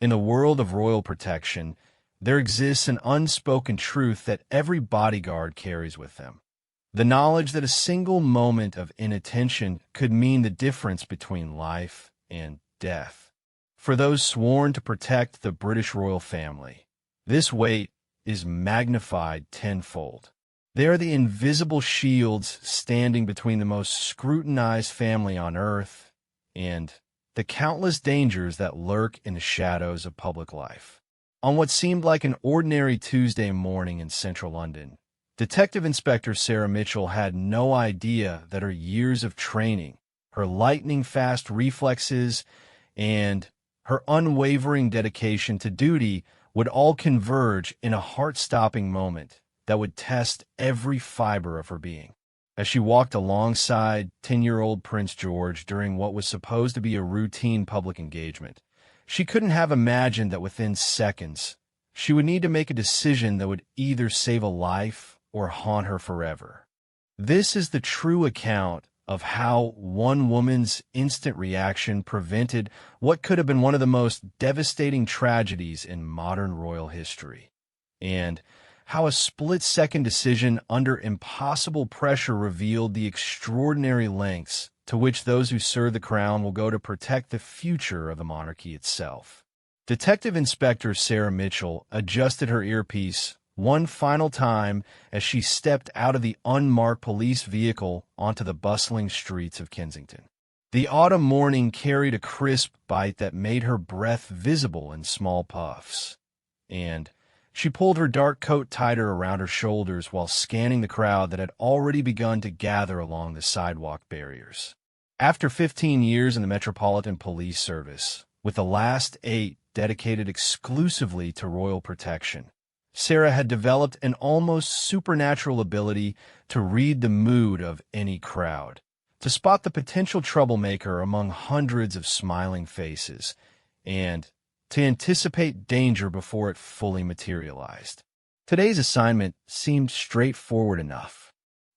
In the world of royal protection, there exists an unspoken truth that every bodyguard carries with them. The knowledge that a single moment of inattention could mean the difference between life and death. For those sworn to protect the British royal family, this weight is magnified tenfold. They are the invisible shields standing between the most scrutinized family on earth and the countless dangers that lurk in the shadows of public life. On what seemed like an ordinary Tuesday morning in central London, Detective Inspector Sarah Mitchell had no idea that her years of training, her lightning-fast reflexes, and her unwavering dedication to duty would all converge in a heart-stopping moment that would test every fiber of her being. As she walked alongside 10-year-old Prince George during what was supposed to be a routine public engagement, she couldn't have imagined that within seconds, she would need to make a decision that would either save a life or haunt her forever. This is the true account of how one woman's instant reaction prevented what could have been one of the most devastating tragedies in modern royal history, and how a split-second decision under impossible pressure revealed the extraordinary lengths to which those who serve the crown will go to protect the future of the monarchy itself. Detective Inspector Sarah Mitchell adjusted her earpiece one final time as she stepped out of the unmarked police vehicle onto the bustling streets of Kensington. The autumn morning carried a crisp bite that made her breath visible in small puffs, and she pulled her dark coat tighter around her shoulders while scanning the crowd that had already begun to gather along the sidewalk barriers. After 15 years in the Metropolitan Police Service, with the last 8 dedicated exclusively to royal protection, Sarah had developed an almost supernatural ability to read the mood of any crowd, to spot the potential troublemaker among hundreds of smiling faces, and to anticipate danger before it fully materialized. Today's assignment seemed straightforward enough.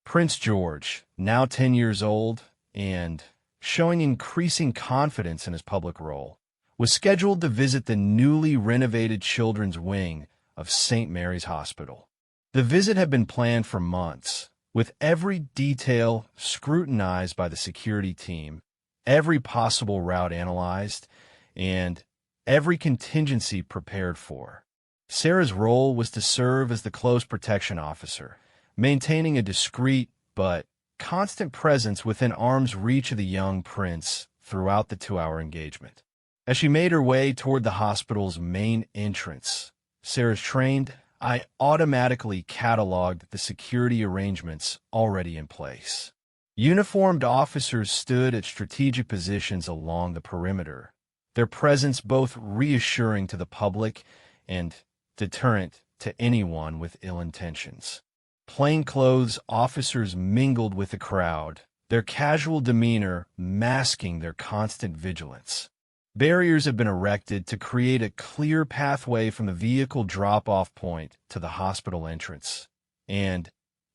Prince George, now 10 years old and showing increasing confidence in his public role, was scheduled to visit the newly renovated children's wing of St. Mary's Hospital. The visit had been planned for months, with every detail scrutinized by the security team, every possible route analyzed, and every contingency prepared for. Sarah's role was to serve as the close protection officer, maintaining a discreet but constant presence within arm's reach of the young prince throughout the 2-hour engagement. As she made her way toward the hospital's main entrance, Sarah's trained eye automatically cataloged the security arrangements already in place. Uniformed officers stood at strategic positions along the perimeter, their presence both reassuring to the public and deterrent to anyone with ill intentions. Plainclothes officers mingled with the crowd, their casual demeanor masking their constant vigilance. Barriers have been erected to create a clear pathway from the vehicle drop-off point to the hospital entrance, and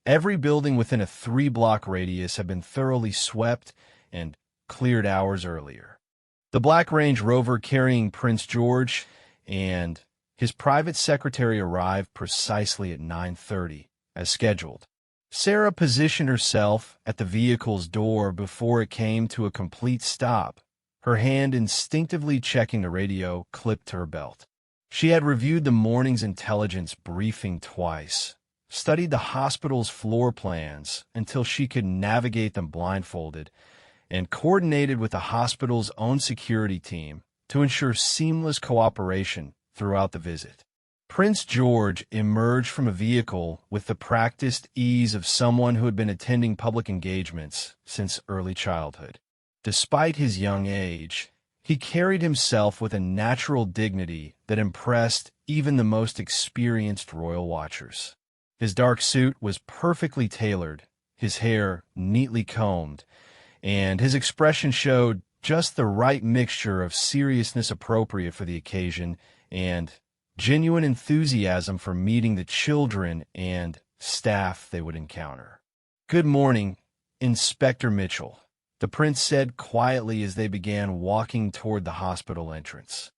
every building within a 3-block radius had been thoroughly swept and cleared hours earlier. The Black Range Rover carrying Prince George and his private secretary arrived precisely at 9:30, as scheduled. Sarah positioned herself at the vehicle's door before it came to a complete stop, her hand instinctively checking the radio clipped to her belt. She had reviewed the morning's intelligence briefing twice, studied the hospital's floor plans until she could navigate them blindfolded, and coordinated with the hospital's own security team to ensure seamless cooperation throughout the visit. Prince George emerged from a vehicle with the practiced ease of someone who had been attending public engagements since early childhood. Despite his young age, he carried himself with a natural dignity that impressed even the most experienced royal watchers. His dark suit was perfectly tailored, his hair neatly combed, and his expression showed just the right mixture of seriousness appropriate for the occasion and genuine enthusiasm for meeting the children and staff they would encounter. "Good morning, Inspector Mitchell," the prince said quietly as they began walking toward the hospital entrance.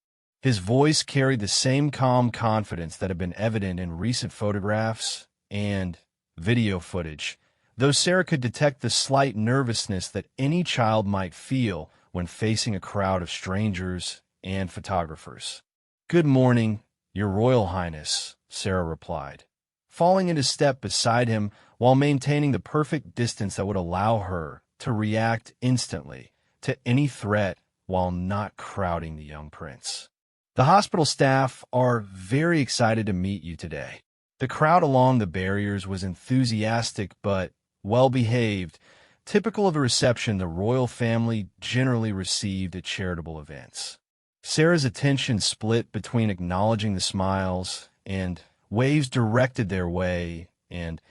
His voice carried the same calm confidence that had been evident in recent photographs and video footage, though Sarah could detect the slight nervousness that any child might feel when facing a crowd of strangers and photographers. "Good morning, Your Royal Highness," Sarah replied, falling into step beside him while maintaining the perfect distance that would allow her to react instantly to any threat while not crowding the young prince. "The hospital staff are very excited to meet you today." The crowd along the barriers was enthusiastic but well-behaved, typical of a reception the royal family generally received at charitable events. Sarah's attention split between acknowledging the smiles and waves directed their way and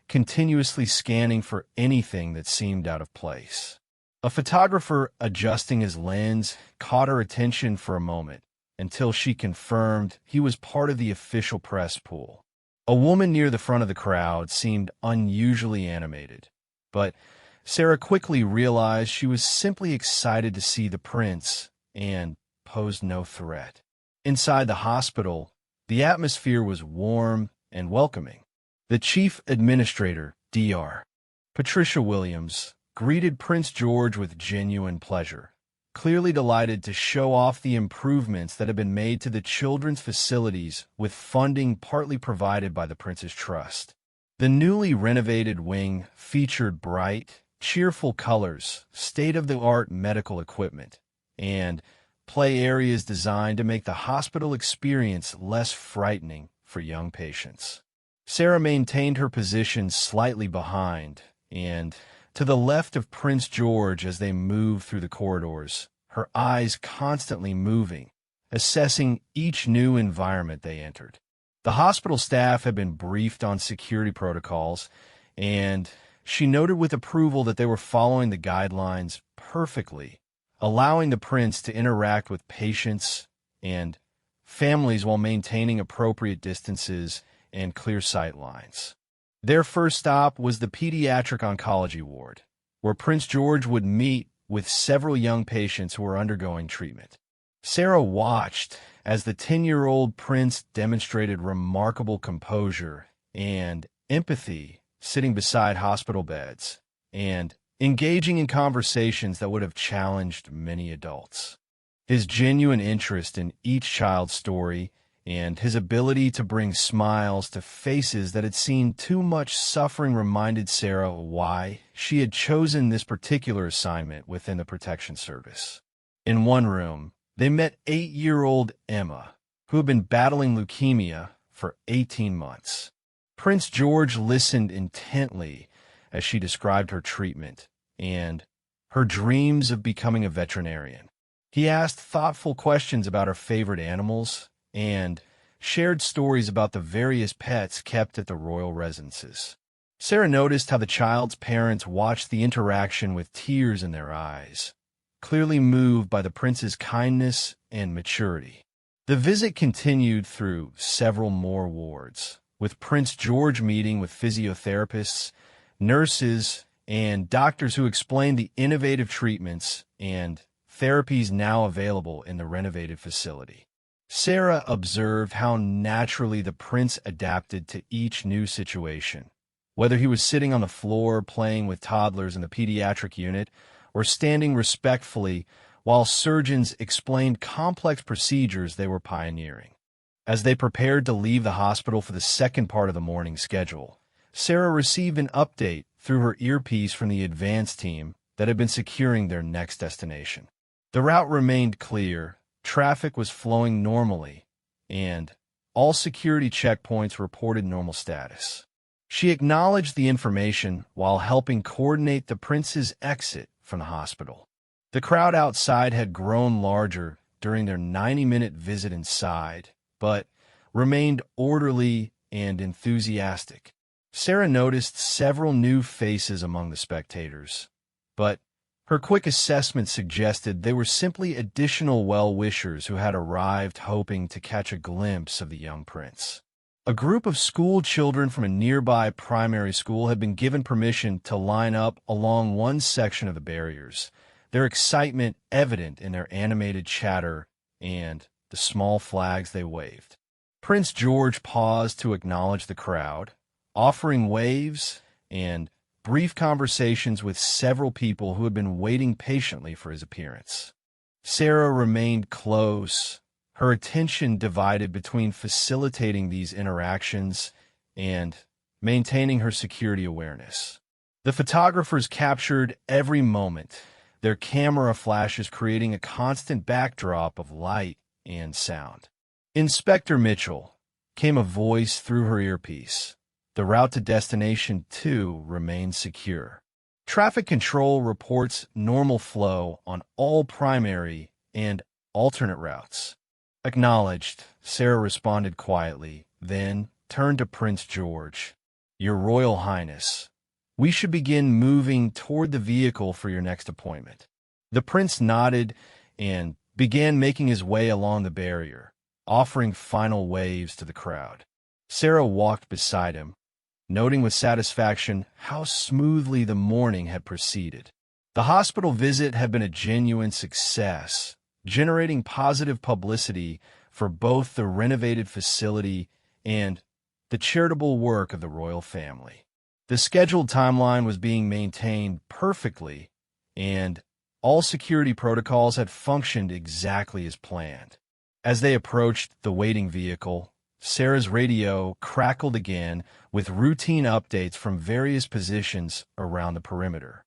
continuously scanning for anything that seemed out of place. A photographer adjusting his lens caught her attention for a moment until she confirmed he was part of the official press pool. A woman near the front of the crowd seemed unusually animated, but Sarah quickly realized she was simply excited to see the prince and posed no threat. Inside the hospital, the atmosphere was warm and welcoming. The chief administrator, Dr. Patricia Williams, greeted Prince George with genuine pleasure, clearly delighted to show off the improvements that had been made to the children's facilities with funding partly provided by the Prince's Trust. The newly renovated wing featured bright, cheerful colors, state-of-the-art medical equipment, and play areas designed to make the hospital experience less frightening for young patients. Sarah maintained her position slightly behind, and to the left of Prince George as they moved through the corridors, her eyes constantly moving, assessing each new environment they entered. The hospital staff had been briefed on security protocols, and she noted with approval that they were following the guidelines perfectly, allowing the prince to interact with patients and families while maintaining appropriate distances and clear sight lines. Their first stop was the pediatric oncology ward, where Prince George would meet with several young patients who were undergoing treatment. Sarah watched as the 10-year-old prince demonstrated remarkable composure and empathy sitting beside hospital beds and engaging in conversations that would have challenged many adults. His genuine interest in each child's story and his ability to bring smiles to faces that had seen too much suffering reminded Sarah why she had chosen this particular assignment within the Protection Service. In one room, they met 8-year-old Emma, who had been battling leukemia for 18 months. Prince George listened intently as she described her treatment and her dreams of becoming a veterinarian. He asked thoughtful questions about her favorite animals and shared stories about the various pets kept at the royal residences. Sarah noticed how the child's parents watched the interaction with tears in their eyes, clearly moved by the prince's kindness and maturity. The visit continued through several more wards, with Prince George meeting with physiotherapists, nurses, and doctors who explained the innovative treatments and therapies now available in the renovated facility. Sarah observed how naturally the prince adapted to each new situation, whether he was sitting on the floor playing with toddlers in the pediatric unit or standing respectfully while surgeons explained complex procedures they were pioneering. As they prepared to leave the hospital for the second part of the morning schedule, Sarah received an update through her earpiece from the advance team that had been securing their next destination. The route remained clear, traffic was flowing normally, and all security checkpoints reported normal status. She acknowledged the information while helping coordinate the prince's exit from the hospital. The crowd outside had grown larger during their 90-minute visit inside, but remained orderly and enthusiastic. Sarah noticed several new faces among the spectators, but her quick assessment suggested they were simply additional well-wishers who had arrived hoping to catch a glimpse of the young prince. A group of school children from a nearby primary school had been given permission to line up along one section of the barriers, their excitement evident in their animated chatter and the small flags they waved. Prince George paused to acknowledge the crowd, offering waves and brief conversations with several people who had been waiting patiently for his appearance. Sarah remained close, her attention divided between facilitating these interactions and maintaining her security awareness. The photographers captured every moment, their camera flashes creating a constant backdrop of light and sound. "Inspector Mitchell," came a voice through her earpiece. "The route to destination 2 remains secure. Traffic control reports normal flow on all primary and alternate routes." "Acknowledged," Sarah responded quietly, then turned to Prince George. "Your Royal Highness, we should begin moving toward the vehicle for your next appointment." The prince nodded and began making his way along the barrier, offering final waves to the crowd. Sarah walked beside him, noting with satisfaction how smoothly the morning had proceeded. The hospital visit had been a genuine success, generating positive publicity for both the renovated facility and the charitable work of the royal family. The scheduled timeline was being maintained perfectly, and all security protocols had functioned exactly as planned. As they approached the waiting vehicle, Sarah's radio crackled again with routine updates from various positions around the perimeter.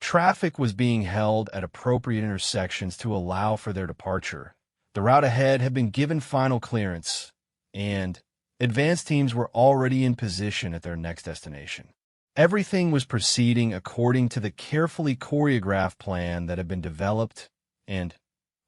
Traffic was being held at appropriate intersections to allow for their departure. The route ahead had been given final clearance, and advance teams were already in position at their next destination. Everything was proceeding according to the carefully choreographed plan that had been developed and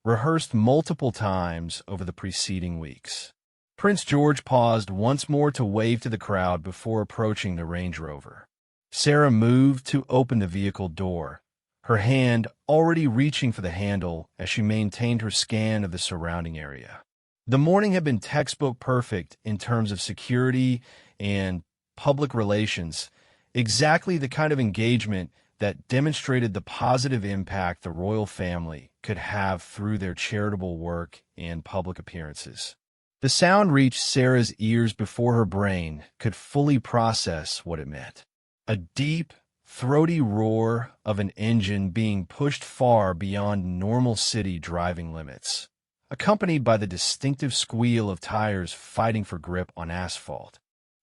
rehearsed multiple times over the preceding weeks. Prince George paused once more to wave to the crowd before approaching the Range Rover. Sarah moved to open the vehicle door, her hand already reaching for the handle as she maintained her scan of the surrounding area. The morning had been textbook perfect in terms of security and public relations, exactly the kind of engagement that demonstrated the positive impact the royal family could have through their charitable work and public appearances. The sound reached Sarah's ears before her brain could fully process what it meant. A deep, throaty roar of an engine being pushed far beyond normal city driving limits, accompanied by the distinctive squeal of tires fighting for grip on asphalt.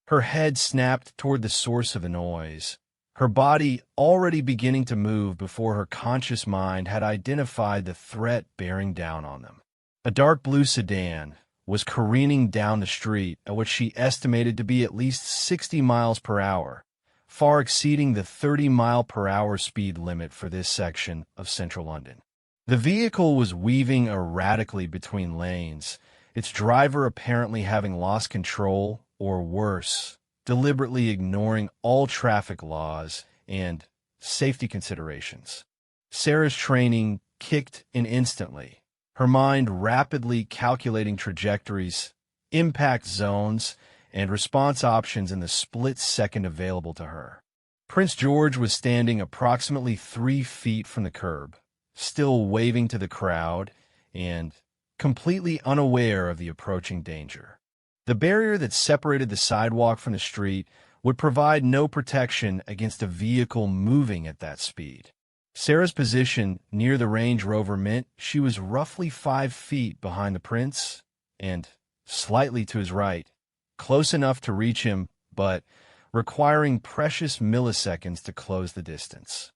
Her head snapped toward the source of the noise, her body already beginning to move before her conscious mind had identified the threat bearing down on them. A dark blue sedan was careening down the street at what she estimated to be at least 60 miles per hour, far exceeding the 30-mile-per-hour speed limit for this section of central London. The vehicle was weaving erratically between lanes, its driver apparently having lost control, or worse, deliberately ignoring all traffic laws and safety considerations. Sarah's training kicked in instantly, her mind rapidly calculating trajectories, impact zones, and response options in the split second available to her. Prince George was standing approximately 3 feet from the curb, still waving to the crowd and completely unaware of the approaching danger. The barrier that separated the sidewalk from the street would provide no protection against a vehicle moving at that speed. Sarah's position near the Range Rover meant she was roughly 5 feet behind the prince and slightly to his right, close enough to reach him, but requiring precious milliseconds to close the distance.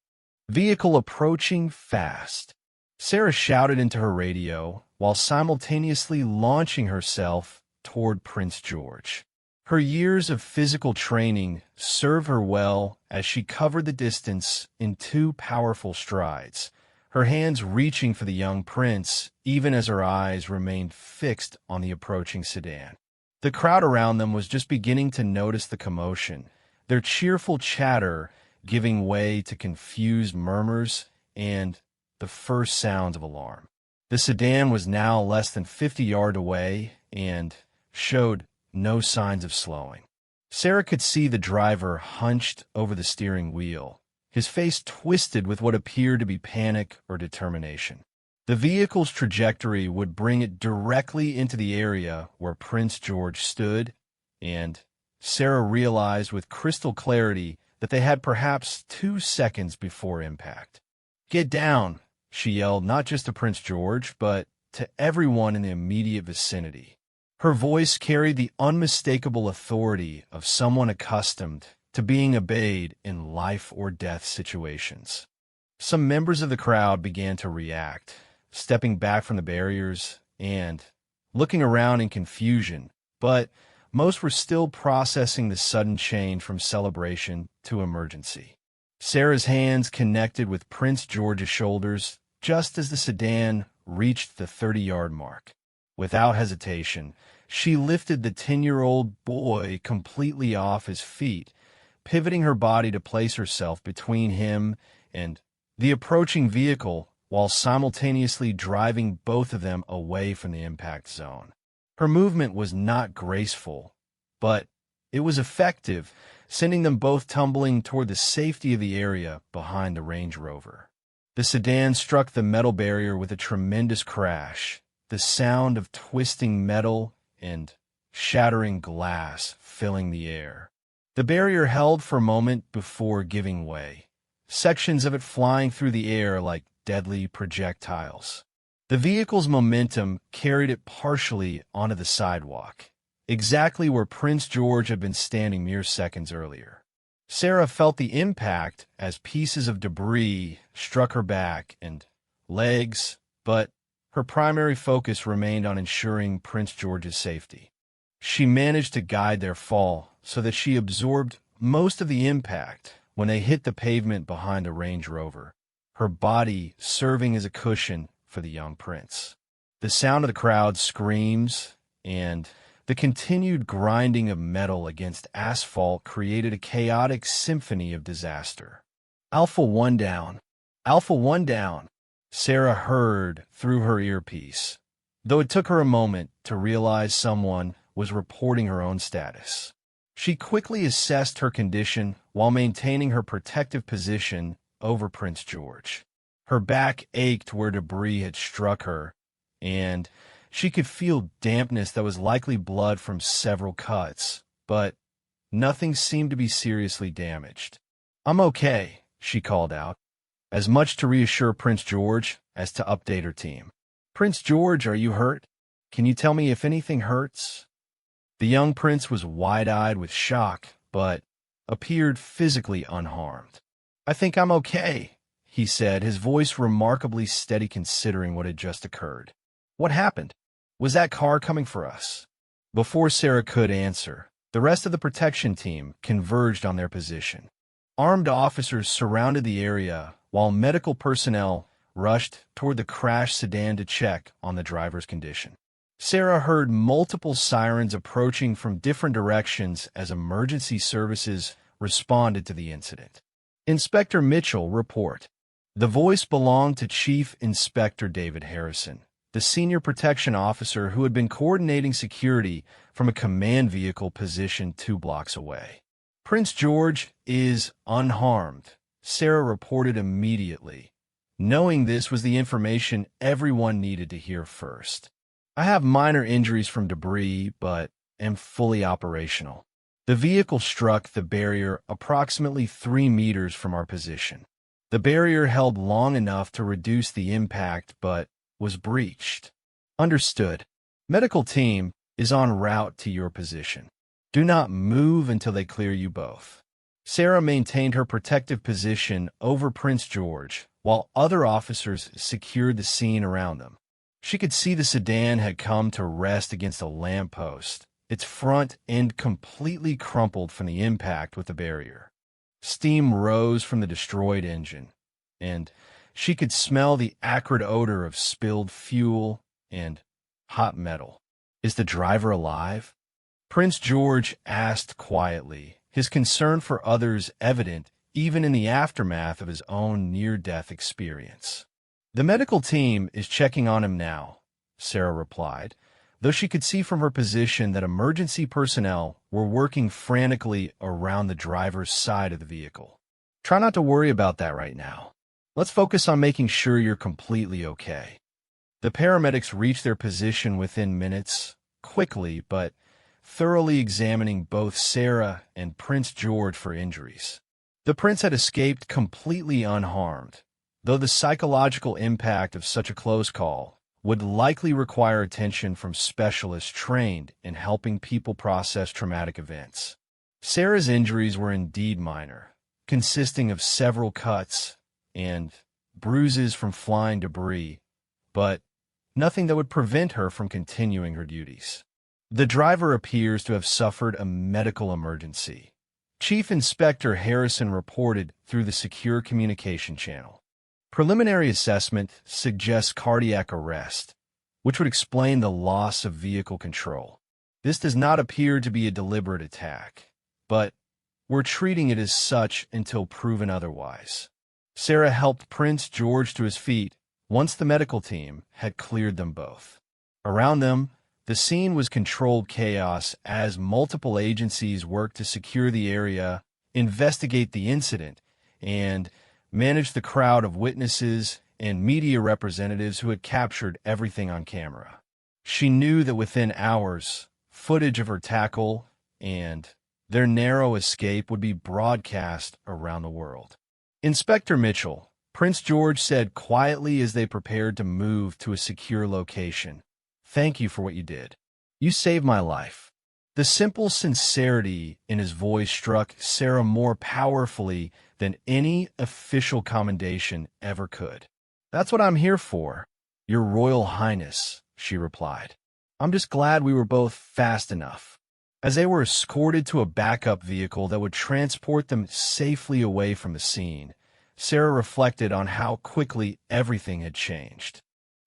Vehicle approaching fast. Sarah shouted into her radio while simultaneously launching herself toward Prince George. Her years of physical training served her well as she covered the distance in 2 powerful strides, her hands reaching for the young prince even as her eyes remained fixed on the approaching sedan. The crowd around them was just beginning to notice the commotion, their cheerful chatter giving way to confused murmurs and the first sounds of alarm. The sedan was now less than 50 yards away and showed no signs of slowing. Sarah could see the driver hunched over the steering wheel, his face twisted with what appeared to be panic or determination. The vehicle's trajectory would bring it directly into the area where Prince George stood, and Sarah realized with crystal clarity that they had perhaps 2 seconds before impact. "Get down," she yelled, not just to Prince George, but to everyone in the immediate vicinity. Her voice carried the unmistakable authority of someone accustomed to being obeyed in life-or-death situations. Some members of the crowd began to react, stepping back from the barriers and looking around in confusion, but most were still processing the sudden change from celebration to emergency. Sarah's hands connected with Prince George's shoulders just as the sedan reached the 30-yard mark. Without hesitation, she lifted the 10-year-old boy completely off his feet, pivoting her body to place herself between him and the approaching vehicle while simultaneously driving both of them away from the impact zone. Her movement was not graceful, but it was effective, sending them both tumbling toward the safety of the area behind the Range Rover. The sedan struck the metal barrier with a tremendous crash, the sound of twisting metal and shattering glass filling the air. The barrier held for a moment before giving way, sections of it flying through the air like deadly projectiles. The vehicle's momentum carried it partially onto the sidewalk, exactly where Prince George had been standing mere seconds earlier. Sarah felt the impact as pieces of debris struck her back and legs, but her primary focus remained on ensuring Prince George's safety. She managed to guide their fall so that she absorbed most of the impact when they hit the pavement behind the Range Rover, her body serving as a cushion for the young prince. The sound of the crowd's screams and the continued grinding of metal against asphalt created a chaotic symphony of disaster. "Alpha 1 down. Alpha 1 down," Sarah heard through her earpiece, though it took her a moment to realize someone was reporting her own status. She quickly assessed her condition while maintaining her protective position over Prince George. Her back ached where debris had struck her, and she could feel dampness that was likely blood from several cuts, but nothing seemed to be seriously damaged. "I'm okay," she called out, as much to reassure Prince George as to update her team. "Prince George, are you hurt? Can you tell me if anything hurts?" The young prince was wide-eyed with shock, but appeared physically unharmed. "I think I'm okay," he said, his voice remarkably steady considering what had just occurred. "What happened? Was that car coming for us?" Before Sarah could answer, the rest of the protection team converged on their position. Armed officers surrounded the area while medical personnel rushed toward the crashed sedan to check on the driver's condition. Sarah heard multiple sirens approaching from different directions as emergency services responded to the incident. "Inspector Mitchell, report." The voice belonged to Chief Inspector David Harrison, the senior protection officer who had been coordinating security from a command vehicle positioned 2 blocks away. "Prince George is unharmed," Sarah reported immediately, knowing this was the information everyone needed to hear first. "I have minor injuries from debris, but am fully operational." The vehicle struck the barrier approximately 3 meters from our position. The barrier held long enough to reduce the impact, but was breached. "Understood. Medical team is en route to your position. Do not move until they clear you both." Sarah maintained her protective position over Prince George, while other officers secured the scene around them. She could see the sedan had come to rest against a lamppost, its front end completely crumpled from the impact with the barrier. Steam rose from the destroyed engine, and she could smell the acrid odor of spilled fuel and hot metal. "Is the driver alive?" Prince George asked quietly, his concern for others evident even in the aftermath of his own near-death experience. "The medical team is checking on him now," Sarah replied, though she could see from her position that emergency personnel were working frantically around the driver's side of the vehicle. "Try not to worry about that right now. Let's focus on making sure you're completely okay." The paramedics reached their position within minutes, quickly but thoroughly examining both Sarah and Prince George for injuries. The prince had escaped completely unharmed, though the psychological impact of such a close call would likely require attention from specialists trained in helping people process traumatic events. Sarah's injuries were indeed minor, consisting of several cuts and bruises from flying debris, but nothing that would prevent her from continuing her duties. The driver appears to have suffered a medical emergency, Chief Inspector Harrison reported through the secure communication channel. Preliminary assessment suggests cardiac arrest, which would explain the loss of vehicle control. This does not appear to be a deliberate attack, but we're treating it as such until proven otherwise. Sarah helped Prince George to his feet once the medical team had cleared them both. Around them, the scene was controlled chaos as multiple agencies worked to secure the area, investigate the incident, and manage the crowd of witnesses and media representatives who had captured everything on camera. She knew that within hours, footage of her tackle and their narrow escape would be broadcast around the world. Inspector Mitchell, Prince George said quietly as they prepared to move to a secure location, "Thank you for what you did. You saved my life." The simple sincerity in his voice struck Sarah more powerfully than any official commendation ever could. "That's what I'm here for, Your Royal Highness," she replied. "I'm just glad we were both fast enough." As they were escorted to a backup vehicle that would transport them safely away from the scene, Sarah reflected on how quickly everything had changed.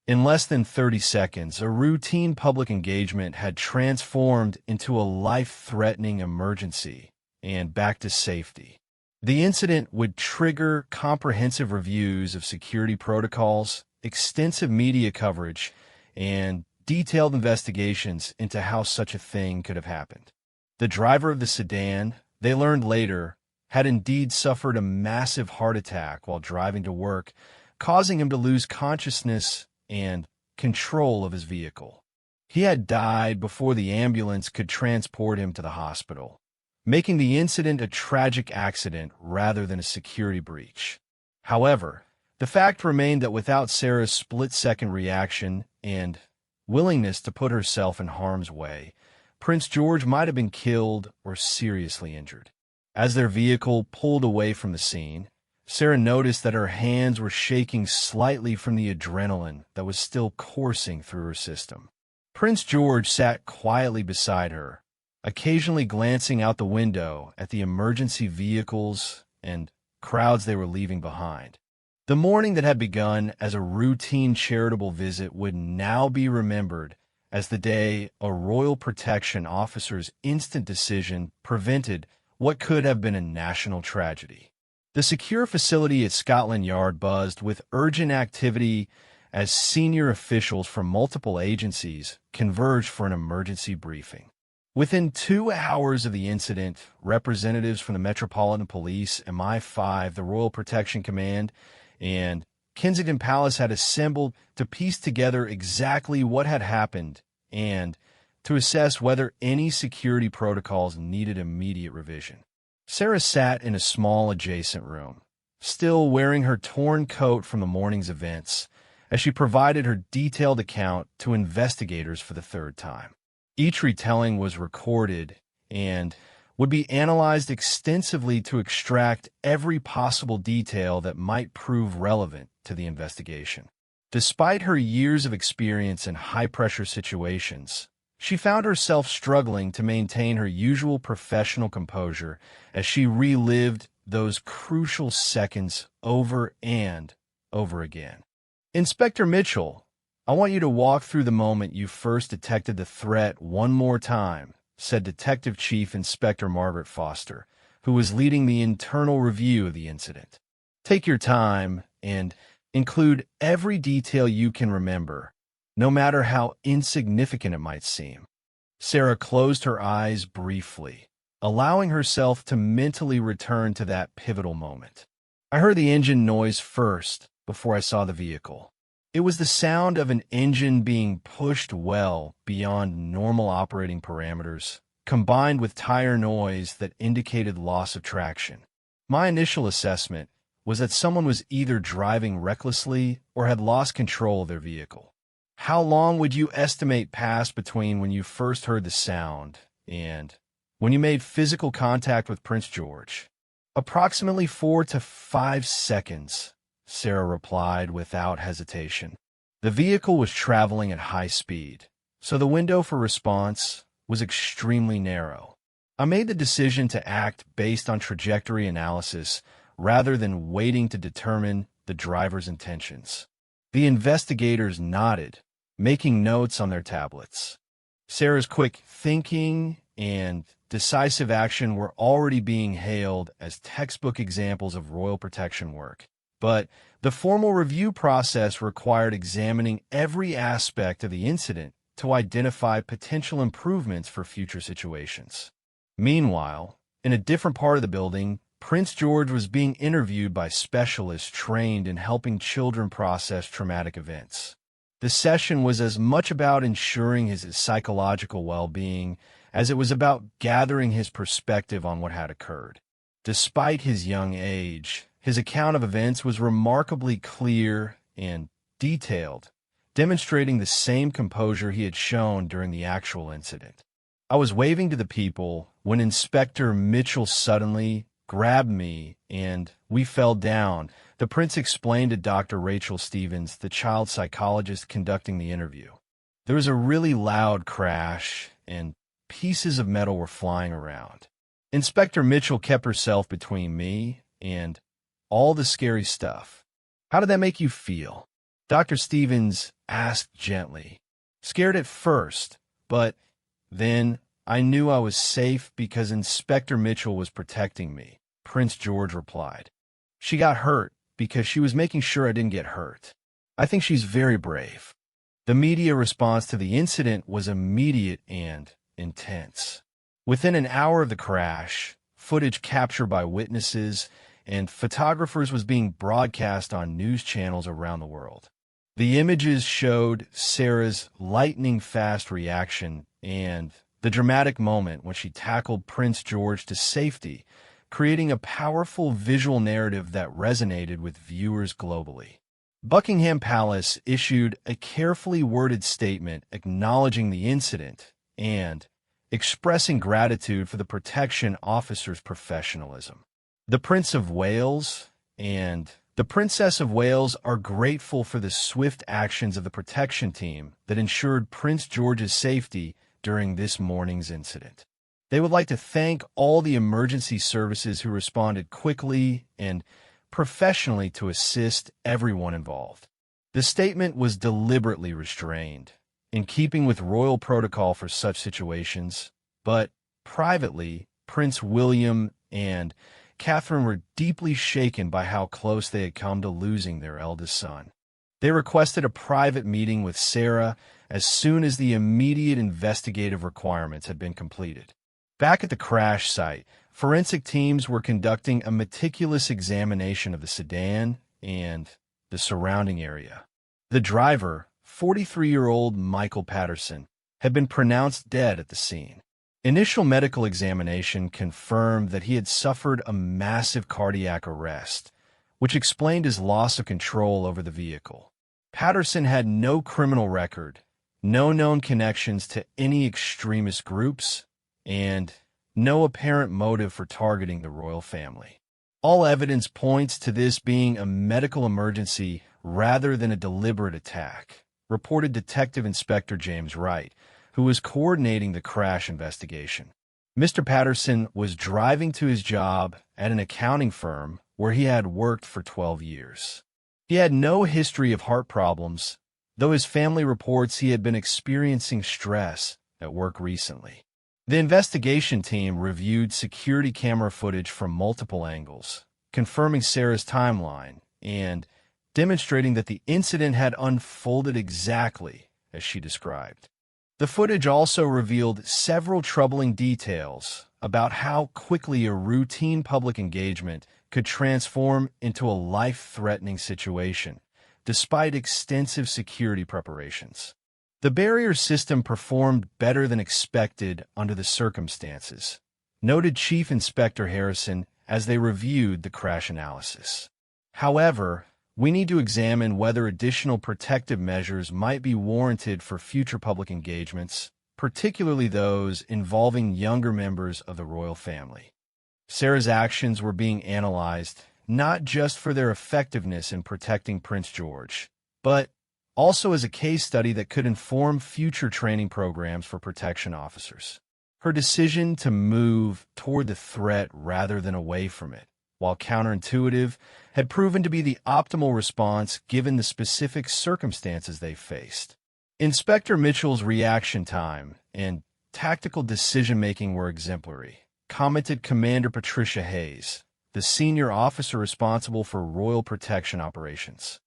In less than 30 seconds, a routine public engagement had transformed into a life-threatening emergency and back to safety. The incident would trigger comprehensive reviews of security protocols, extensive media coverage, and detailed investigations into how such a thing could have happened. The driver of the sedan, they learned later, had indeed suffered a massive heart attack while driving to work, causing him to lose consciousness and control of his vehicle. He had died before the ambulance could transport him to the hospital, making the incident a tragic accident rather than a security breach. However, the fact remained that without Sarah's split-second reaction and willingness to put herself in harm's way, Prince George might have been killed or seriously injured. As their vehicle pulled away from the scene, Sarah noticed that her hands were shaking slightly from the adrenaline that was still coursing through her system. Prince George sat quietly beside her, occasionally glancing out the window at the emergency vehicles and crowds they were leaving behind. The morning that had begun as a routine charitable visit would now be remembered as the day a royal protection officer's instant decision prevented what could have been a national tragedy. The secure facility at Scotland Yard buzzed with urgent activity as senior officials from multiple agencies converged for an emergency briefing. Within 2 hours of the incident, representatives from the Metropolitan Police, MI5, the Royal Protection Command, and Kensington Palace had assembled to piece together exactly what had happened and to assess whether any security protocols needed immediate revision. Sarah sat in a small adjacent room, still wearing her torn coat from the morning's events, as she provided her detailed account to investigators for the third time. Each retelling was recorded and would be analyzed extensively to extract every possible detail that might prove relevant to the investigation. Despite her years of experience in high-pressure situations, she found herself struggling to maintain her usual professional composure as she relived those crucial seconds over and over again. "Inspector Mitchell, I want you to walk through the moment you first detected the threat one more time," said Detective Chief Inspector Margaret Foster, who was leading the internal review of the incident. "Take your time and include every detail you can remember, no matter how insignificant it might seem." Sarah closed her eyes briefly, allowing herself to mentally return to that pivotal moment. "I heard the engine noise first before I saw the vehicle. It was the sound of an engine being pushed well beyond normal operating parameters, combined with tire noise that indicated loss of traction. My initial assessment was that someone was either driving recklessly or had lost control of their vehicle. How long would you estimate passed between when you first heard the sound and when you made physical contact with Prince George? Approximately 4 to 5 seconds, Sarah replied without hesitation. The vehicle was traveling at high speed, so the window for response was extremely narrow. I made the decision to act based on trajectory analysis rather than waiting to determine the driver's intentions. The investigators nodded, making notes on their tablets. Sarah's quick thinking and decisive action were already being hailed as textbook examples of royal protection work. But the formal review process required examining every aspect of the incident to identify potential improvements for future situations. Meanwhile, in a different part of the building, Prince George was being interviewed by specialists trained in helping children process traumatic events. The session was as much about ensuring his psychological well-being as it was about gathering his perspective on what had occurred. Despite his young age, his account of events was remarkably clear and detailed, demonstrating the same composure he had shown during the actual incident. I was waving to the people when Inspector Mitchell suddenly grabbed me and we fell down, the prince explained to Dr. Rachel Stevens, the child psychologist conducting the interview. There was a really loud crash and pieces of metal were flying around. Inspector Mitchell kept herself between me and all the scary stuff. How did that make you feel? Dr. Stevens asked gently. Scared at first, but then I knew I was safe because Inspector Mitchell was protecting me, Prince George replied. She got hurt because she was making sure I didn't get hurt. I think she's very brave. The media response to the incident was immediate and intense. Within an hour of the crash, footage captured by witnesses and photographers was being broadcast on news channels around the world. The images showed Sarah's lightning-fast reaction and the dramatic moment when she tackled Prince George to safety, creating a powerful visual narrative that resonated with viewers globally. Buckingham Palace issued a carefully worded statement acknowledging the incident and expressing gratitude for the protection officers' professionalism. The Prince of Wales and the Princess of Wales are grateful for the swift actions of the protection team that ensured Prince George's safety during this morning's incident. They would like to thank all the emergency services who responded quickly and professionally to assist everyone involved. The statement was deliberately restrained, in keeping with royal protocol for such situations, but privately, Prince William and Catherine were deeply shaken by how close they had come to losing their eldest son. They requested a private meeting with Sarah as soon as the immediate investigative requirements had been completed. Back at the crash site, forensic teams were conducting a meticulous examination of the sedan and the surrounding area. The driver, 43-year-old Michael Patterson, had been pronounced dead at the scene. Initial medical examination confirmed that he had suffered a massive cardiac arrest, which explained his loss of control over the vehicle. Patterson had no criminal record, no known connections to any extremist groups, and no apparent motive for targeting the royal family. All evidence points to this being a medical emergency rather than a deliberate attack, reported Detective Inspector James Wright, who was coordinating the crash investigation. Mr. Patterson was driving to his job at an accounting firm where he had worked for 12 years. He had no history of heart problems, though his family reports he had been experiencing stress at work recently. The investigation team reviewed security camera footage from multiple angles, confirming Sarah's timeline and demonstrating that the incident had unfolded exactly as she described. The footage also revealed several troubling details about how quickly a routine public engagement could transform into a life-threatening situation, despite extensive security preparations. The barrier system performed better than expected under the circumstances, noted Chief Inspector Harrison as they reviewed the crash analysis. However, we need to examine whether additional protective measures might be warranted for future public engagements, particularly those involving younger members of the royal family. Sarah's actions were being analyzed not just for their effectiveness in protecting Prince George, but also as a case study that could inform future training programs for protection officers. Her decision to move toward the threat rather than away from it, while counterintuitive, had proven to be the optimal response given the specific circumstances they faced. Inspector Mitchell's reaction time and tactical decision-making were exemplary, commented Commander Patricia Hayes, the senior officer responsible for Royal Protection operations.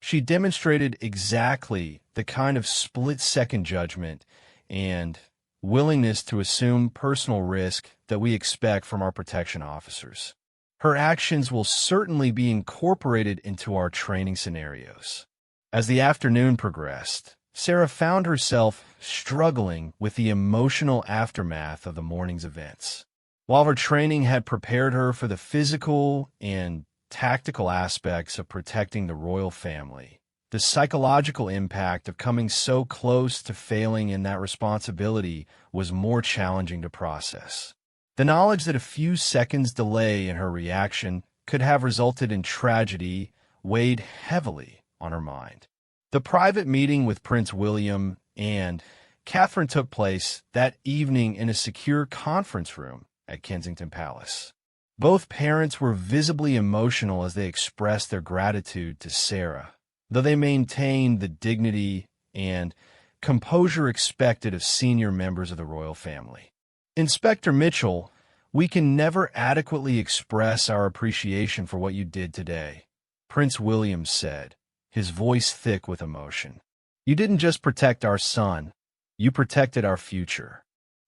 She demonstrated exactly the kind of split-second judgment and willingness to assume personal risk that we expect from our protection officers. Her actions will certainly be incorporated into our training scenarios. As the afternoon progressed, Sarah found herself struggling with the emotional aftermath of the morning's events. While her training had prepared her for the physical and tactical aspects of protecting the royal family, the psychological impact of coming so close to failing in that responsibility was more challenging to process. The knowledge that a few seconds' delay in her reaction could have resulted in tragedy weighed heavily on her mind. The private meeting with Prince William and Catherine took place that evening in a secure conference room at Kensington Palace. Both parents were visibly emotional as they expressed their gratitude to Sarah, though they maintained the dignity and composure expected of senior members of the royal family. Inspector Mitchell, we can never adequately express our appreciation for what you did today, Prince William said, his voice thick with emotion. You didn't just protect our son, you protected our future.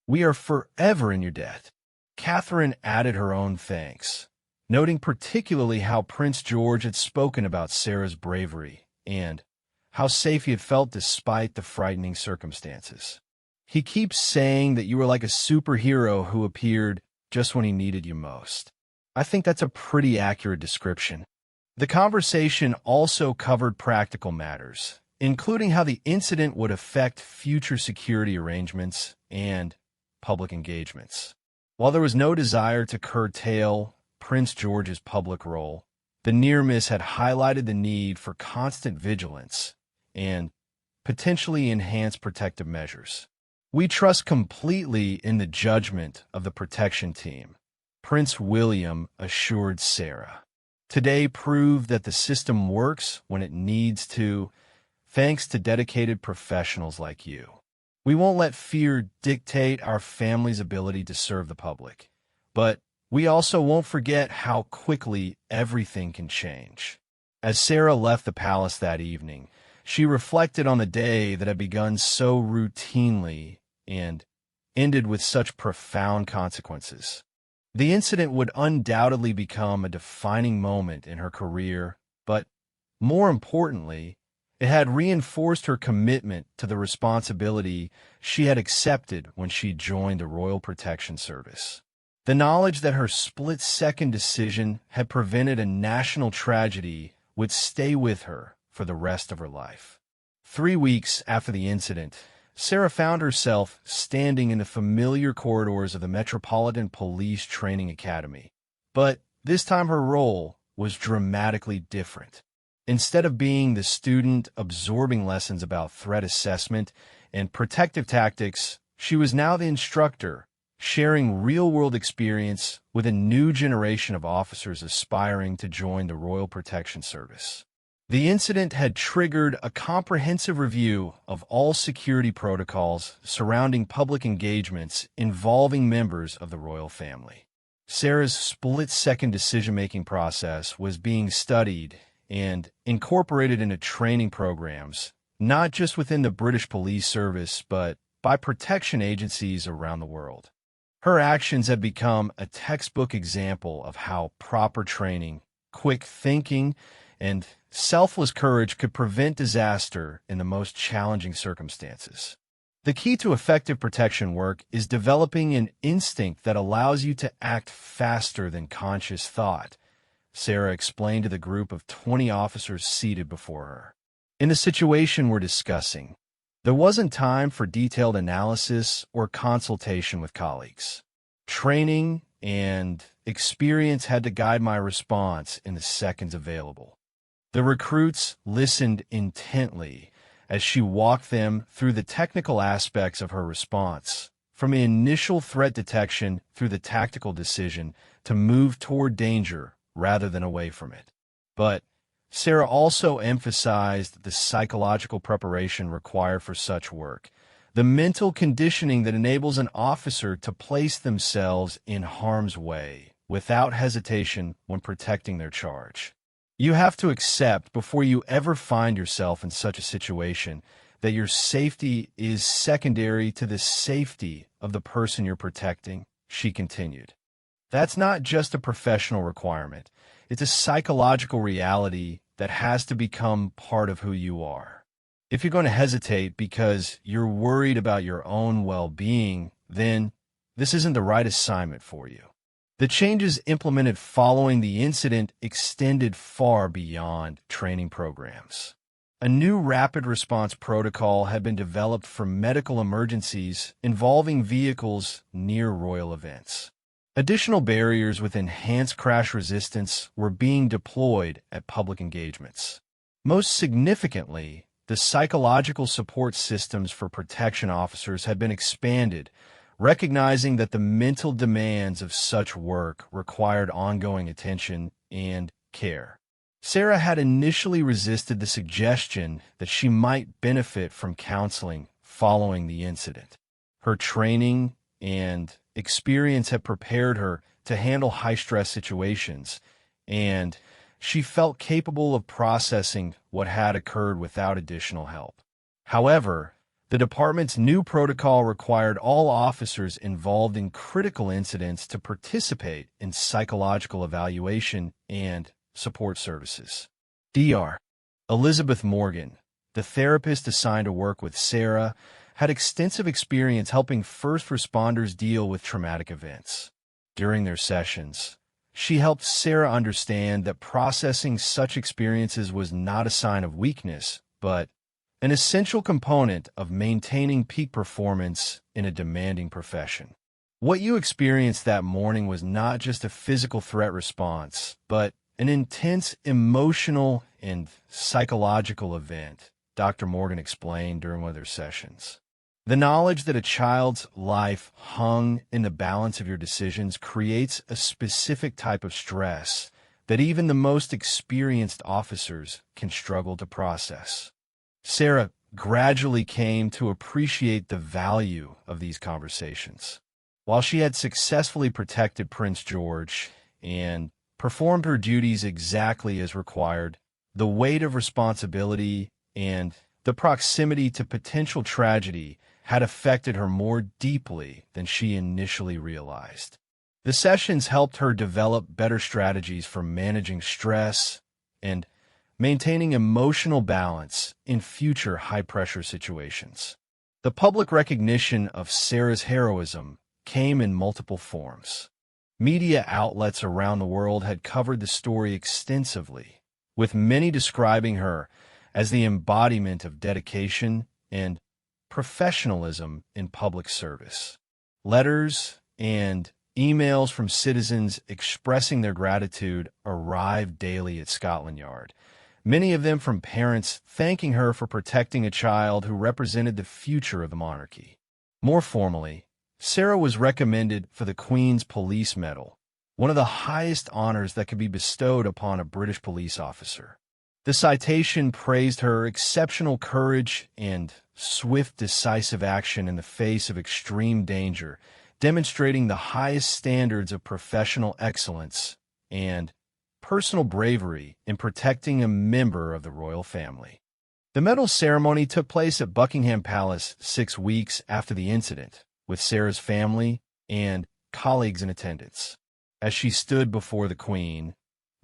We are forever in your debt. Catherine added her own thanks, noting particularly how Prince George had spoken about Sarah's bravery and how safe he had felt despite the frightening circumstances. He keeps saying that you were like a superhero who appeared just when he needed you most. I think that's a pretty accurate description. The conversation also covered practical matters, including how the incident would affect future security arrangements and public engagements. While there was no desire to curtail Prince George's public role, the near miss had highlighted the need for constant vigilance and potentially enhanced protective measures. We trust completely in the judgment of the protection team, Prince William assured Sarah. Today proved that the system works when it needs to, thanks to dedicated professionals like you. We won't let fear dictate our family's ability to serve the public, but we also won't forget how quickly everything can change. As Sarah left the palace that evening, she reflected on the day that had begun so routinely and ended with such profound consequences. The incident would undoubtedly become a defining moment in her career, but more importantly, it had reinforced her commitment to the responsibility she had accepted when she joined the Royal Protection Service. The knowledge that her split-second decision had prevented a national tragedy would stay with her for the rest of her life. 3 weeks after the incident, Sarah found herself standing in the familiar corridors of the Metropolitan Police Training Academy. But this time her role was dramatically different. Instead of being the student absorbing lessons about threat assessment and protective tactics, she was now the instructor, sharing real-world experience with a new generation of officers aspiring to join the Royal Protection Service. The incident had triggered a comprehensive review of all security protocols surrounding public engagements involving members of the royal family. Sarah's split-second decision-making process was being studied and incorporated into training programs, not just within the British Police Service, but by protection agencies around the world. Her actions have become a textbook example of how proper training, quick thinking, and selfless courage could prevent disaster in the most challenging circumstances. The key to effective protection work is developing an instinct that allows you to act faster than conscious thought, Sarah explained to the group of 20 officers seated before her. In the situation we're discussing, there wasn't time for detailed analysis or consultation with colleagues. Training and experience had to guide my response in the seconds available. The recruits listened intently as she walked them through the technical aspects of her response, from initial threat detection through the tactical decision to move toward danger rather than away from it. But Sarah also emphasized the psychological preparation required for such work, the mental conditioning that enables an officer to place themselves in harm's way without hesitation when protecting their charge. You have to accept before you ever find yourself in such a situation that your safety is secondary to the safety of the person you're protecting, she continued. That's not just a professional requirement. It's a psychological reality that has to become part of who you are. If you're going to hesitate because you're worried about your own well-being, then this isn't the right assignment for you. The changes implemented following the incident extended far beyond training programs. A new rapid response protocol had been developed for medical emergencies involving vehicles near royal events. Additional barriers with enhanced crash resistance were being deployed at public engagements. Most significantly, the psychological support systems for protection officers had been expanded, recognizing that the mental demands of such work required ongoing attention and care. Sarah had initially resisted the suggestion that she might benefit from counseling following the incident. Her training and experience had prepared her to handle high-stress situations, and she felt capable of processing what had occurred without additional help. However, the department's new protocol required all officers involved in critical incidents to participate in psychological evaluation and support services. Dr. Elizabeth Morgan, the therapist assigned to work with Sarah, had extensive experience helping first responders deal with traumatic events. During their sessions, she helped Sarah understand that processing such experiences was not a sign of weakness, but an essential component of maintaining peak performance in a demanding profession. What you experienced that morning was not just a physical threat response, but an intense emotional and psychological event, Dr. Morgan explained during one of their sessions. The knowledge that a child's life hung in the balance of your decisions creates a specific type of stress that even the most experienced officers can struggle to process. Sarah gradually came to appreciate the value of these conversations. While she had successfully protected Prince George and performed her duties exactly as required, the weight of responsibility and the proximity to potential tragedy had affected her more deeply than she initially realized. The sessions helped her develop better strategies for managing stress and maintaining emotional balance in future high-pressure situations. The public recognition of Sarah's heroism came in multiple forms. Media outlets around the world had covered the story extensively, with many describing her as the embodiment of dedication and professionalism in public service. Letters and emails from citizens expressing their gratitude arrived daily at Scotland Yard, many of them from parents thanking her for protecting a child who represented the future of the monarchy. More formally, Sarah was recommended for the Queen's Police Medal, one of the highest honors that could be bestowed upon a British police officer. The citation praised her exceptional courage and swift, decisive action in the face of extreme danger, demonstrating the highest standards of professional excellence and personal bravery in protecting a member of the royal family. The medal ceremony took place at Buckingham Palace 6 weeks after the incident, with Sarah's family and colleagues in attendance. As she stood before the Queen,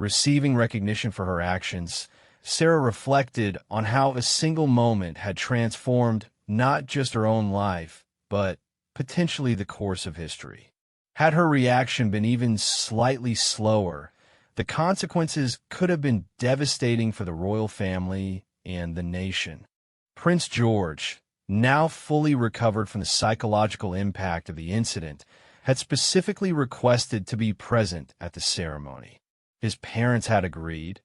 receiving recognition for her actions, Sarah reflected on how a single moment had transformed not just her own life, but potentially the course of history. Had her reaction been even slightly slower, the consequences could have been devastating for the royal family and the nation. Prince George, now fully recovered from the psychological impact of the incident, had specifically requested to be present at the ceremony. His parents had agreed,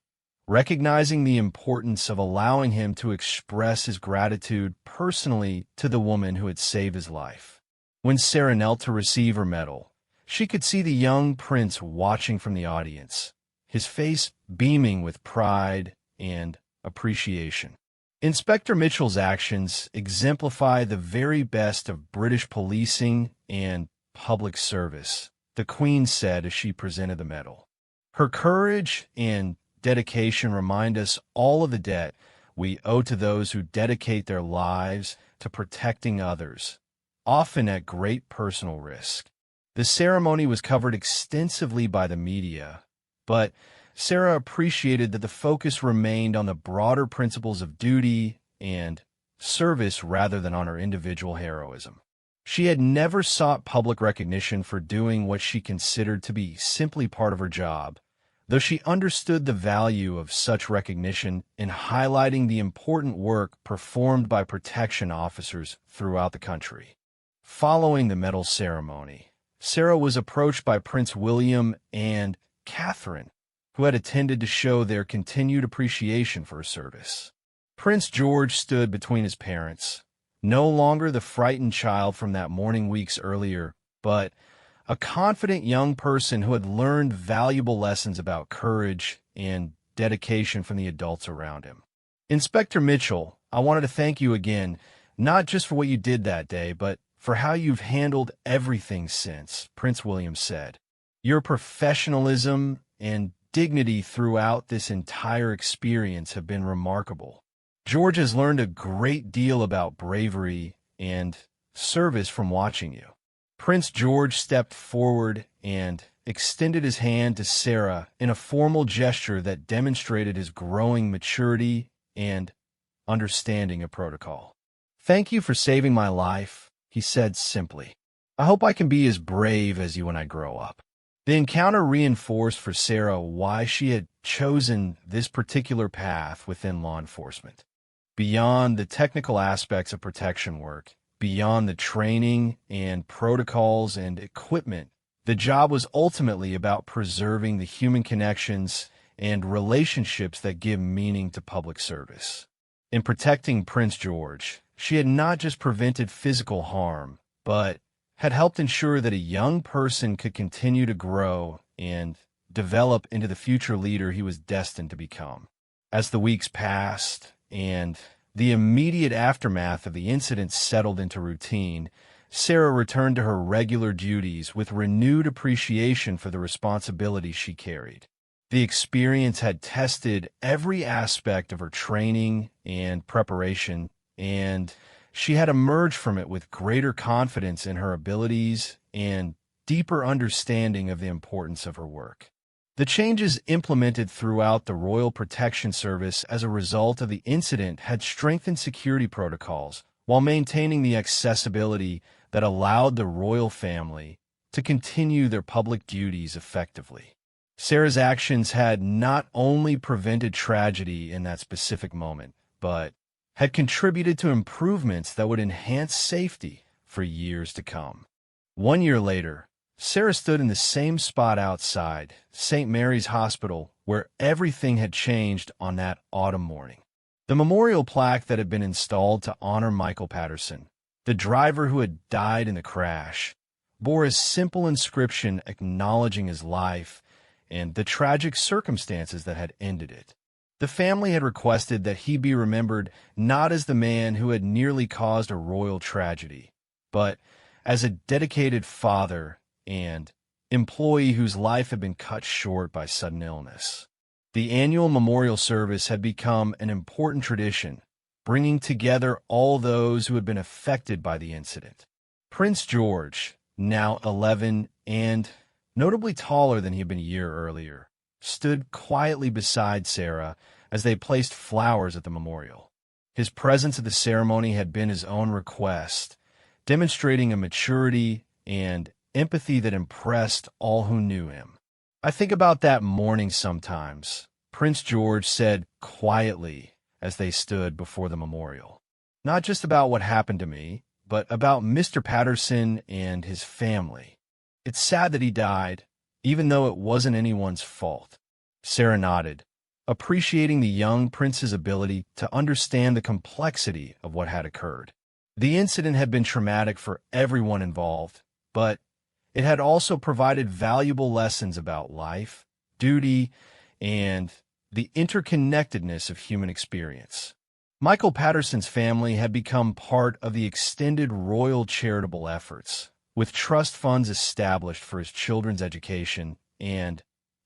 recognizing the importance of allowing him to express his gratitude personally to the woman who had saved his life. When Sarah knelt to receive her medal, she could see the young prince watching from the audience, his face beaming with pride and appreciation. Inspector Mitchell's actions exemplify the very best of British policing and public service, the Queen said as she presented the medal. Her courage and dedication remind us all of the debt we owe to those who dedicate their lives to protecting others, often at great personal risk. The ceremony was covered extensively by the media, but Sarah appreciated that the focus remained on the broader principles of duty and service rather than on her individual heroism. She had never sought public recognition for doing what she considered to be simply part of her job, though she understood the value of such recognition in highlighting the important work performed by protection officers throughout the country. Following the medal ceremony, Sarah was approached by Prince William and Catherine, who had attended to show their continued appreciation for her service. Prince George stood between his parents, no longer the frightened child from that morning weeks earlier, but a confident young person who had learned valuable lessons about courage and dedication from the adults around him. Inspector Mitchell, I wanted to thank you again, not just for what you did that day, but for how you've handled everything since, Prince William said. Your professionalism and dignity throughout this entire experience have been remarkable. George has learned a great deal about bravery and service from watching you. Prince George stepped forward and extended his hand to Sarah in a formal gesture that demonstrated his growing maturity and understanding of protocol. Thank you for saving my life, he said simply. I hope I can be as brave as you when I grow up. The encounter reinforced for Sarah why she had chosen this particular path within law enforcement. Beyond the technical aspects of protection work, beyond the training and protocols and equipment, the job was ultimately about preserving the human connections and relationships that give meaning to public service. In protecting Prince George, she had not just prevented physical harm, but had helped ensure that a young person could continue to grow and develop into the future leader he was destined to become. As the weeks passed and the immediate aftermath of the incident settled into routine, Sarah returned to her regular duties with renewed appreciation for the responsibility she carried. The experience had tested every aspect of her training and preparation, and she had emerged from it with greater confidence in her abilities and deeper understanding of the importance of her work. The changes implemented throughout the Royal Protection Service as a result of the incident had strengthened security protocols while maintaining the accessibility that allowed the royal family to continue their public duties effectively. Sarah's actions had not only prevented tragedy in that specific moment, but had contributed to improvements that would enhance safety for years to come. 1 year later, Sarah stood in the same spot outside St. Mary's Hospital where everything had changed on that autumn morning. The memorial plaque that had been installed to honor Michael Patterson, the driver who had died in the crash, bore a simple inscription acknowledging his life and the tragic circumstances that had ended it. The family had requested that he be remembered not as the man who had nearly caused a royal tragedy, but as a dedicated father and employee whose life had been cut short by sudden illness. The annual memorial service had become an important tradition, bringing together all those who had been affected by the incident. Prince George, now 11 and notably taller than he had been a year earlier, stood quietly beside Sarah as they placed flowers at the memorial. His presence at the ceremony had been his own request, demonstrating a maturity and empathy that impressed all who knew him. "I think about that morning sometimes," Prince George said quietly as they stood before the memorial. "Not just about what happened to me, but about Mr. Patterson and his family. It's sad that he died, even though it wasn't anyone's fault." Sarah nodded, appreciating the young prince's ability to understand the complexity of what had occurred. The incident had been traumatic for everyone involved, but it had also provided valuable lessons about life, duty, and the interconnectedness of human experience. Michael Patterson's family had become part of the extended royal charitable efforts, with trust funds established for his children's education and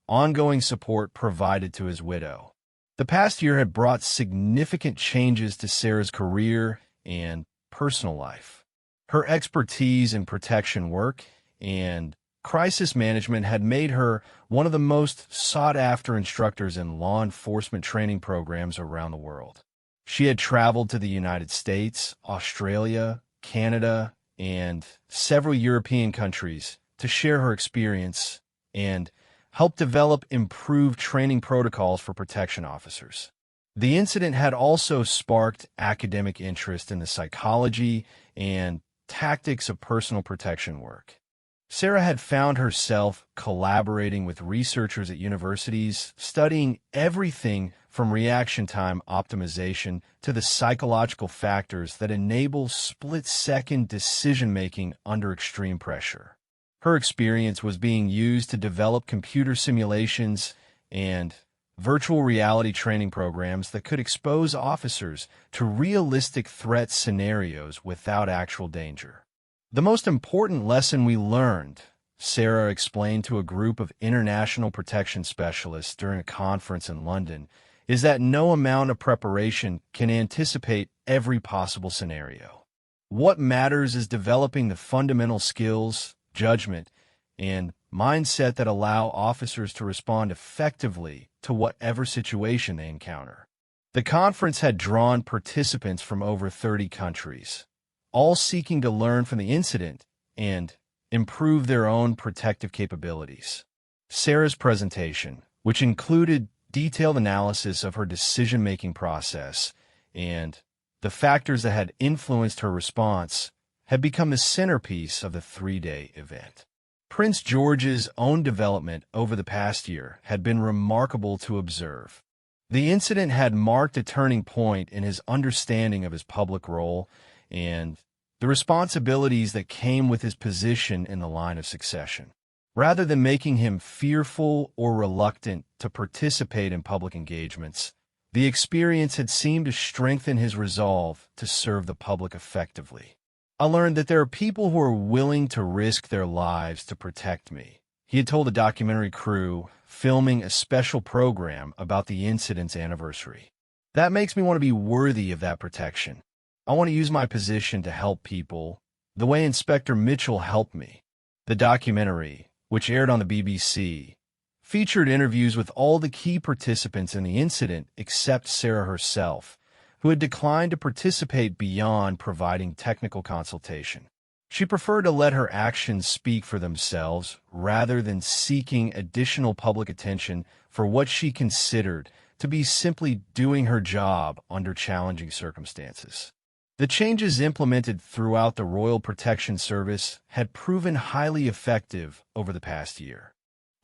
ongoing support provided to his widow. The past year had brought significant changes to Sarah's career and personal life. Her expertise in protection work and crisis management had made her one of the most sought-after instructors in law enforcement training programs around the world. She had traveled to the United States, Australia, Canada, and several European countries to share her experience and help develop improved training protocols for protection officers. The incident had also sparked academic interest in the psychology and tactics of personal protection work. Sarah had found herself collaborating with researchers at universities, studying everything from reaction time optimization to the psychological factors that enable split-second decision-making under extreme pressure. Her experience was being used to develop computer simulations and virtual reality training programs that could expose officers to realistic threat scenarios without actual danger. "The most important lesson we learned," Sarah explained to a group of international protection specialists during a conference in London, "is that no amount of preparation can anticipate every possible scenario. What matters is developing the fundamental skills, judgment, and mindset that allow officers to respond effectively to whatever situation they encounter." The conference had drawn participants from over 30 countries, all seeking to learn from the incident and improve their own protective capabilities. Sarah's presentation, which included detailed analysis of her decision-making process and the factors that had influenced her response, had become the centerpiece of the three-day event. Prince George's own development over the past year had been remarkable to observe. The incident had marked a turning point in his understanding of his public role and the responsibilities that came with his position in the line of succession. Rather than making him fearful or reluctant to participate in public engagements, the experience had seemed to strengthen his resolve to serve the public effectively. "I learned that there are people who are willing to risk their lives to protect me," he had told a documentary crew filming a special program about the incident's anniversary. "That makes me want to be worthy of that protection. I want to use my position to help people the way Inspector Mitchell helped me." The documentary, which aired on the BBC, featured interviews with all the key participants in the incident except Sarah herself, who had declined to participate beyond providing technical consultation. She preferred to let her actions speak for themselves rather than seeking additional public attention for what she considered to be simply doing her job under challenging circumstances. The changes implemented throughout the Royal Protection Service had proven highly effective over the past year.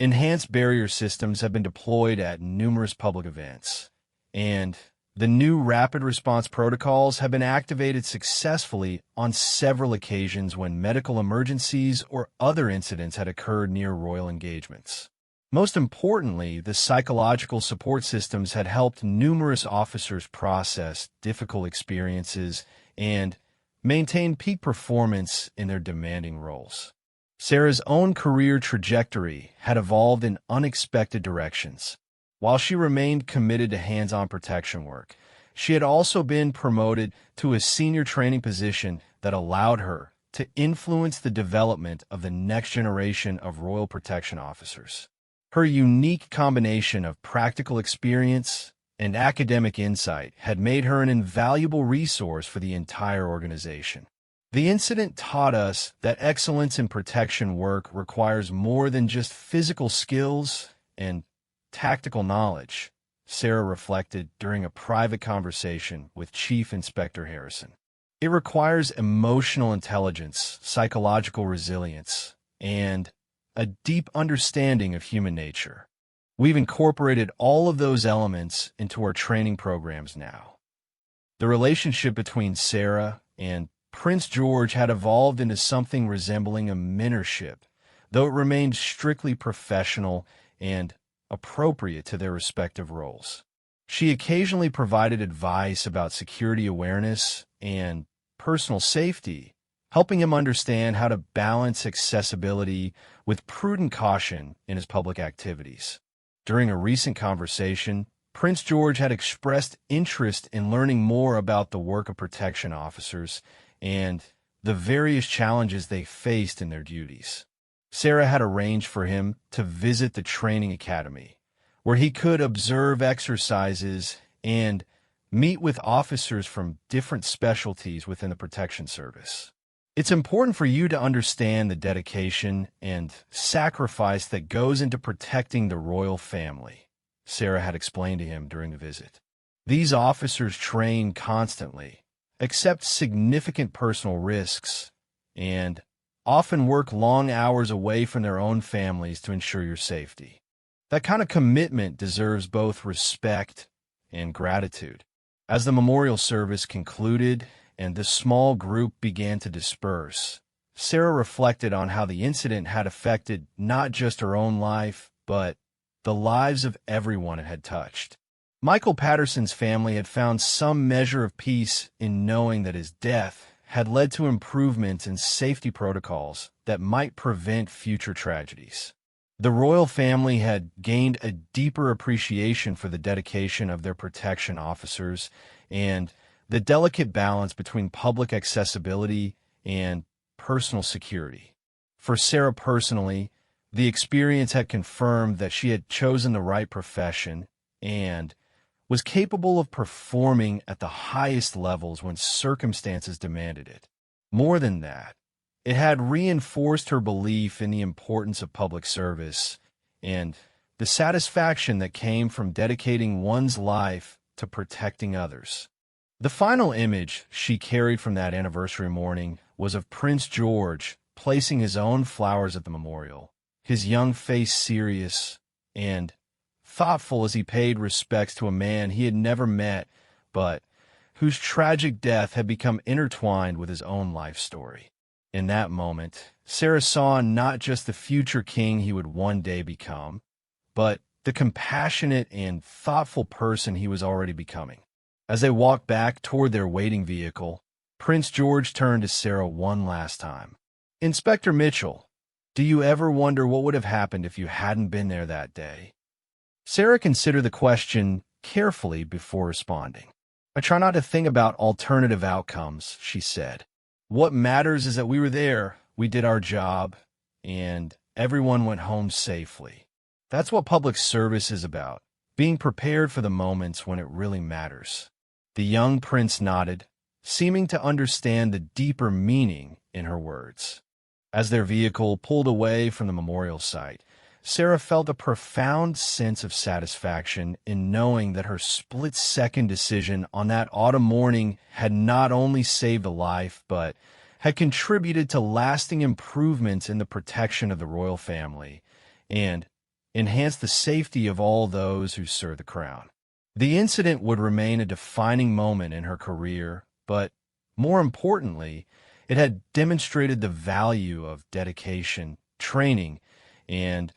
Enhanced barrier systems have been deployed at numerous public events, and the new rapid response protocols have been activated successfully on several occasions when medical emergencies or other incidents had occurred near royal engagements. Most importantly, the psychological support systems had helped numerous officers process difficult experiences and maintain peak performance in their demanding roles. Sarah's own career trajectory had evolved in unexpected directions. While she remained committed to hands-on protection work, she had also been promoted to a senior training position that allowed her to influence the development of the next generation of Royal Protection officers. Her unique combination of practical experience and academic insight had made her an invaluable resource for the entire organization. The incident taught us that excellence in protection work requires more than just physical skills and tactical knowledge, Sarah reflected during a private conversation with Chief Inspector Harrison. It requires emotional intelligence, psychological resilience, and a deep understanding of human nature. We've incorporated all of those elements into our training programs now. The relationship between Sarah and Prince George had evolved into something resembling a mentorship, though it remained strictly professional and appropriate to their respective roles. She occasionally provided advice about security awareness and personal safety, helping him understand how to balance accessibility with prudent caution in his public activities. During a recent conversation, Prince George had expressed interest in learning more about the work of protection officers and the various challenges they faced in their duties. Sarah had arranged for him to visit the training academy, where he could observe exercises and meet with officers from different specialties within the protection service. It's important for you to understand the dedication and sacrifice that goes into protecting the royal family, Sarah had explained to him during the visit. These officers train constantly, accept significant personal risks, and often work long hours away from their own families to ensure your safety. That kind of commitment deserves both respect and gratitude. As the memorial service concluded and the small group began to disperse, Sarah reflected on how the incident had affected not just her own life, but the lives of everyone it had touched. Michael Patterson's family had found some measure of peace in knowing that his death had led to improvements in safety protocols that might prevent future tragedies. The royal family had gained a deeper appreciation for the dedication of their protection officers and the delicate balance between public accessibility and personal security. For Sarah personally, the experience had confirmed that she had chosen the right profession and was capable of performing at the highest levels when circumstances demanded it. More than that, it had reinforced her belief in the importance of public service and the satisfaction that came from dedicating one's life to protecting others. The final image she carried from that anniversary morning was of Prince George placing his own flowers at the memorial, his young face serious and thoughtful as he paid respects to a man he had never met, but whose tragic death had become intertwined with his own life story. In that moment, Sarah saw not just the future king he would one day become, but the compassionate and thoughtful person he was already becoming. As they walked back toward their waiting vehicle, Prince George turned to Sarah one last time. "Inspector Mitchell, do you ever wonder what would have happened if you hadn't been there that day?" Sarah considered the question carefully before responding. "I try not to think about alternative outcomes," she said. "What matters is that we were there, we did our job, and everyone went home safely. That's what public service is about, being prepared for the moments when it really matters." The young prince nodded, seeming to understand the deeper meaning in her words. As their vehicle pulled away from the memorial site, Sarah felt a profound sense of satisfaction in knowing that her split-second decision on that autumn morning had not only saved a life, but had contributed to lasting improvements in the protection of the royal family and enhanced the safety of all those who serve the crown. The incident would remain a defining moment in her career, but more importantly, it had demonstrated the value of dedication, training, and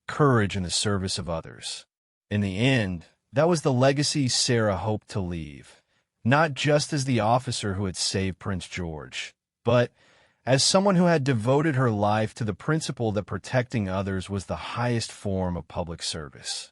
courage in the service of others. In the end, that was the legacy Sarah hoped to leave, not just as the officer who had saved Prince George, but as someone who had devoted her life to the principle that protecting others was the highest form of public service.